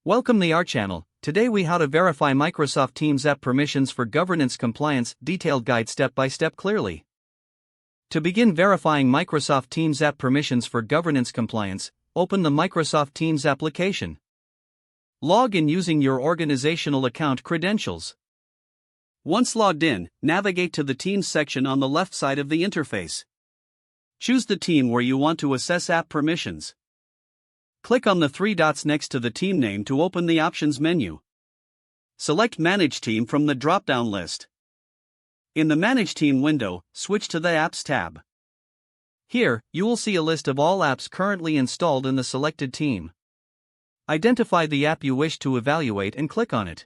Welcome to our channel. Today we how to verify Microsoft Teams app permissions for governance compliance, detailed guide step by step clearly. To begin verifying Microsoft Teams app permissions for governance compliance, open the Microsoft Teams application. Log in using your organizational account credentials. Once logged in, navigate to the Teams section on the left side of the interface. Choose the team where you want to assess app permissions. Click on the three dots next to the team name to open the options menu. Select Manage Team from the drop-down list. In the Manage Team window, switch to the Apps tab. Here, you will see a list of all apps currently installed in the selected team. Identify the app you wish to evaluate and click on it.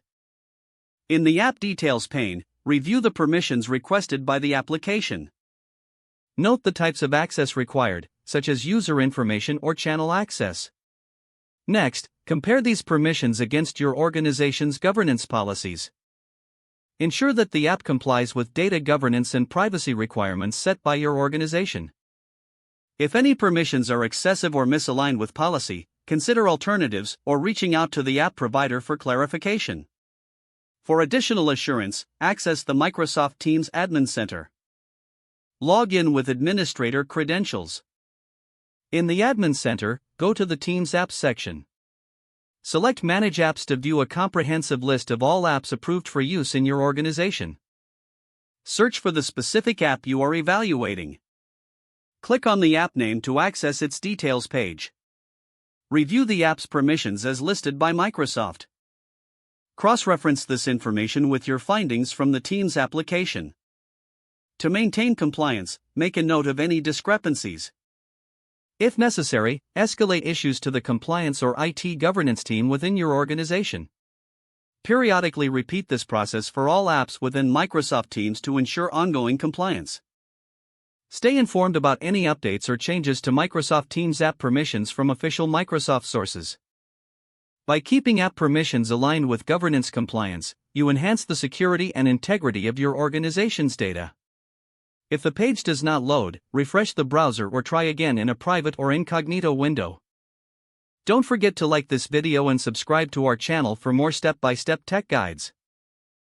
In the App Details pane, review the permissions requested by the application. Note the types of access required, such as user information or channel access. Next, compare these permissions against your organization's governance policies. Ensure that the app complies with data governance and privacy requirements set by your organization. If any permissions are excessive or misaligned with policy, consider alternatives or reaching out to the app provider for clarification. For additional assurance, access the Microsoft Teams Admin Center. Log in with administrator credentials. In the Admin Center, go to the Teams Apps section. Select Manage Apps to view a comprehensive list of all apps approved for use in your organization. Search for the specific app you are evaluating. Click on the app name to access its details page. Review the app's permissions as listed by Microsoft. Cross-reference this information with your findings from the Teams application. To maintain compliance, make a note of any discrepancies. If necessary, escalate issues to the compliance or IT governance team within your organization. Periodically repeat this process for all apps within Microsoft Teams to ensure ongoing compliance. Stay informed about any updates or changes to Microsoft Teams app permissions from official Microsoft sources. By keeping app permissions aligned with governance compliance, you enhance the security and integrity of your organization's data. If the page does not load, refresh the browser or try again in a private or incognito window. Don't forget to like this video and subscribe to our channel for more step-by-step tech guides.